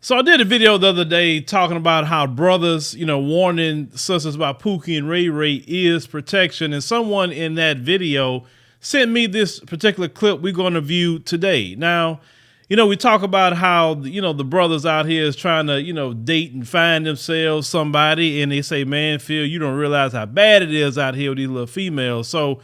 So I did a video the other day talking about how brothers, warning sisters about Pookie and Ray Ray is protection. And someone in that video sent me this particular clip we're going to view today. Now, we talk about how, the brothers out here is trying to, date and find themselves somebody. And they say, man, Phil, you don't realize how bad it is out here with these little females. So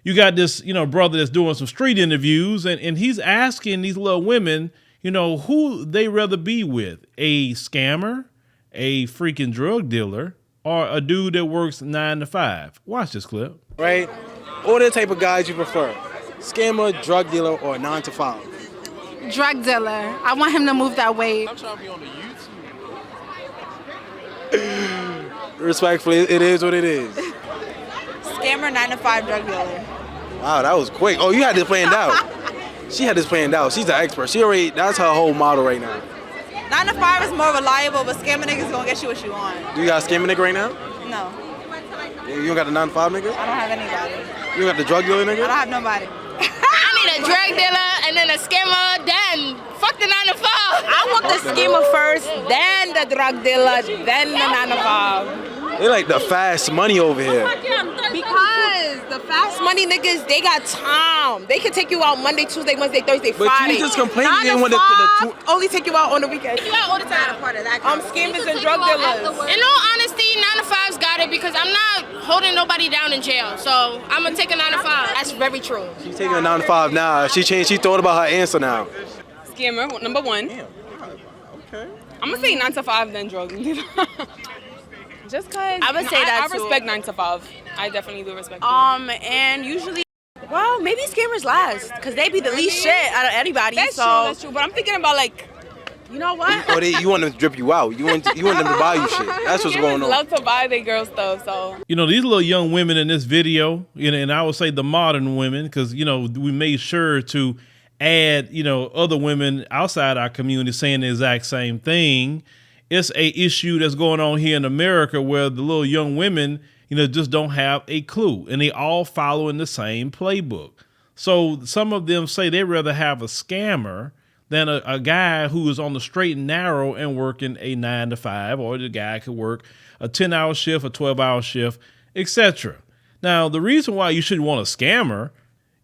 you got this, brother that's doing some street interviews and he's asking these little women, who they rather be with, a scammer, a freaking drug dealer, or a dude that works 9 to 5. Watch this clip. Right? What are the type of guys you prefer? Scammer, drug dealer, or 9 to 5? Drug dealer. I want him to move that weight. I'm trying to be on the YouTube. Respectfully, it is what it is. Scammer, 9 to 5, drug dealer. Wow, that was quick. Oh, you had this planned out. She had this planned out. She's the expert. That's her whole model right now. 9 to 5 is more reliable, but scammer niggas gonna get you what you want. Do you got a scammer nigga right now? No. You don't got the 9 to 5 nigga? I don't have anybody. You don't got the drug dealer nigga? I don't have nobody. I need a drug dealer and then a scammer, then fuck the 9 to 5. I want the scammer first, then the drug dealer, then the 9 to 5. They like the fast money over here. Because the fast money niggas, they got time. They can take you out Monday, Tuesday, Wednesday, Thursday, But Friday. you just complained you 9 didn't to want 5, the only take you out on the weekends. You out all the time. Scammers and drug dealers. In all honesty, 9 to 5's got it because I'm not holding nobody down in jail. So I'm gonna take a 9 to 5. That's very true. She's taking a 9 to 5 now. She changed. She thought about her answer now. Scammer, number one. Damn. Okay. I'm gonna say 9 to 5, then drug dealer. Just cause I would say that I too. respect 9 to 5. I definitely do respect it. And usually, well, maybe scammers last, because they be the least shit out of anybody. That's true. But I'm thinking about like, You know what? Or you want them to drip you out. You want them to buy you shit. That's what's going on. love to buy their girl stuff, so. These little young women in this video, and I would say the modern women, because, we made sure to add, other women outside our community saying the exact same thing. It's a issue that's going on here in America where the little young women, just don't have a clue, and they all following the same playbook. So some of them say they'd rather have a scammer than a guy who is on the straight and narrow and working a 9 to 5, or the guy could work a 10-hour shift, a 12-hour shift, etc. Now, the reason why you shouldn't want a scammer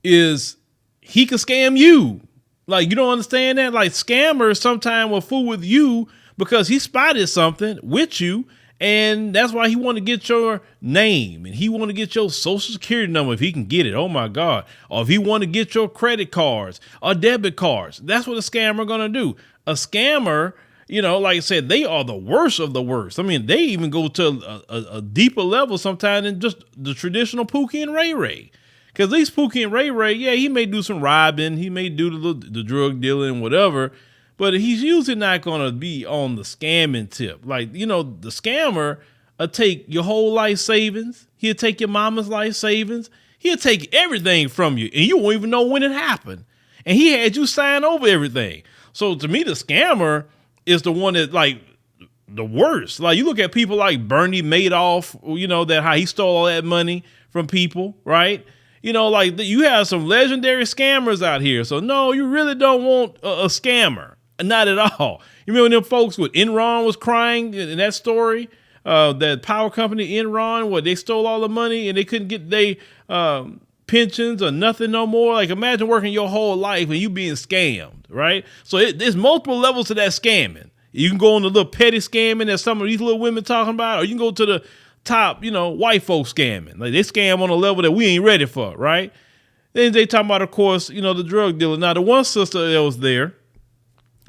is he could scam you. Like, you don't understand that? Like, scammers sometimes will fool with you because he spotted something with you, and that's why he want to get your name, and he want to get your social security number if he can get it. Oh my God. Or if he want to get your credit cards or debit cards. That's what a scammer gonna do. A scammer, like I said, they are the worst of the worst. I mean, they even go to a deeper level sometimes than just the traditional Pookie and Ray Ray. Because at least Pookie and Ray Ray, yeah, he may do some robbing, he may do the drug dealing and whatever, but he's usually not going to be on the scamming tip. Like, the scammer will take your whole life savings. He'll take your mama's life savings. He'll take everything from you, and you won't even know when it happened. And he had you sign over everything. So to me, the scammer is the one that, like, the worst. Like, you look at people like Bernie Madoff, that how he stole all that money from people, right? Like you have some legendary scammers out here. So no, you really don't want a scammer. Not at all. You remember them folks with Enron was crying in that story? That power company Enron, where they stole all the money and they couldn't get their pensions or nothing no more. Like, imagine working your whole life and you being scammed, right? So there's multiple levels to that scamming. You can go on the little petty scamming that some of these little women talking about, or you can go to the top, white folks scamming. Like, they scam on a level that we ain't ready for, right? Then they talking about, of course, the drug dealer. Now, the one sister that was there,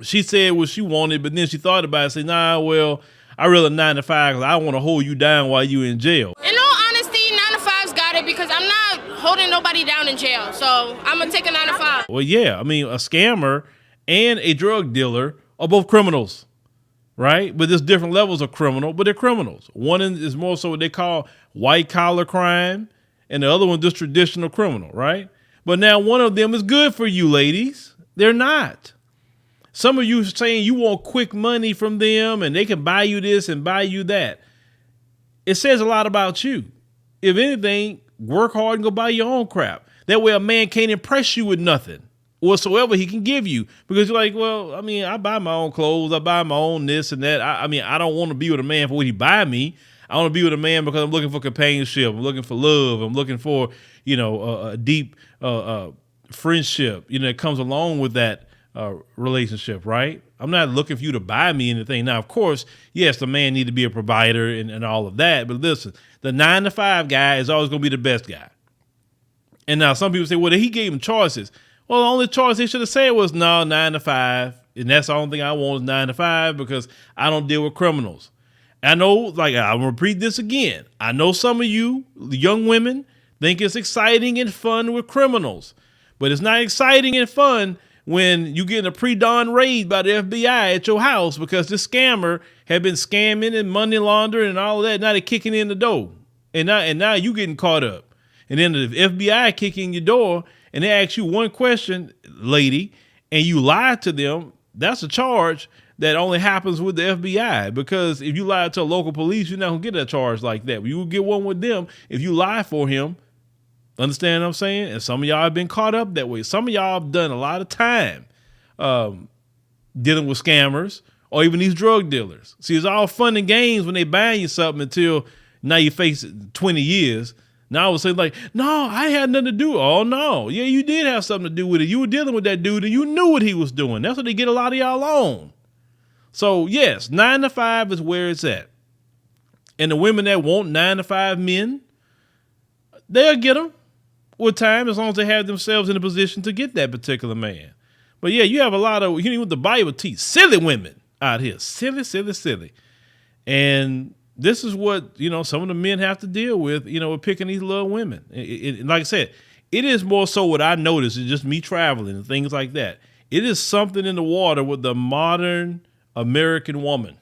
she said what she wanted, but then she thought about it, said, nah, well, I really 9 to 5 because I want to hold you down while you in jail. In all honesty, 9 to 5's got it because I'm not holding nobody down in jail. So I'm going to take a 9 to 5. Well, yeah, I mean, a scammer and a drug dealer are both criminals, right? But there's different levels of criminal, but they're criminals. One is more so what they call white collar crime, and the other one just traditional criminal, right? But now one of them is good for you, ladies. They're not. Some of you saying you want quick money from them and they can buy you this and buy you that. It says a lot about you. If anything, work hard and go buy your own crap. That way a man can't impress you with nothing, whatsoever he can give you, because you're like, well, I mean, I buy my own clothes, I buy my own this and that. I mean, I don't want to be with a man for what he buy me. I want to be with a man because I'm looking for companionship. I'm looking for love. I'm looking for, a deep friendship, that comes along with that relationship, right? I'm not looking for you to buy me anything. Now, of course, yes, the man need to be a provider and all of that. But listen, the 9-to-5 guy is always going to be the best guy. And now some people say, well, he gave him choices. Well, the only choice they should have said was, no, 9-to-5. And that's the only thing I want is 9-to-5 because I don't deal with criminals. I know, like, I'll repeat this again. I know some of you, the young women, think it's exciting and fun with criminals. But it's not exciting and fun when you get a pre-dawn raid by the FBI at your house because this scammer had been scamming and money laundering and all of that. Now they're kicking in the door. And now you getting caught up. And then the FBI kicking your door and they ask you one question, lady, and you lie to them. That's a charge that only happens with the FBI, because if you lie to a local police, you're not gonna get a charge like that. You will get one with them if you lie for him. Understand what I'm saying? And some of y'all have been caught up that way. Some of y'all have done a lot of time dealing with scammers or even these drug dealers. See, it's all fun and games when they buying you something until now you face 20 years. Now I would say like, no, I had nothing to do. Oh no. Yeah, you did have something to do with it. You were dealing with that dude and you knew what he was doing. That's what they get a lot of y'all on. So yes, 9-to-5 is where it's at. And the women that want 9-to-5 men, they'll get them with time as long as they have themselves in a position to get that particular man. But yeah, you have a lot of, what the Bible teach, silly women out here. Silly, silly, silly. And this is what, some of the men have to deal with, with picking these little women. Like I said, it is more so what I notice is just me traveling and things like that. It is something in the water with the modern American woman.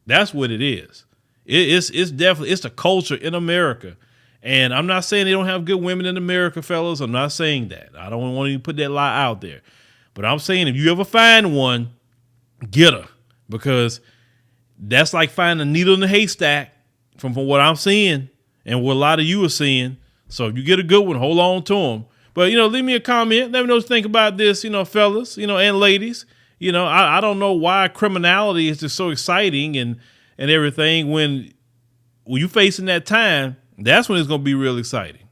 That's what it is. It's definitely, it's the culture in America. And I'm not saying they don't have good women in America, fellas. I'm not saying that. I don't want to put that lie out there. But I'm saying if you ever find one, get her. Because that's like finding a needle in a haystack from what I'm seeing and what a lot of you are seeing. So if you get a good one, hold on to them. But, leave me a comment. Let me know what you think about this, fellas, and ladies. I don't know why criminality is just so exciting and everything when you facing that time. That's when it's going to be real exciting.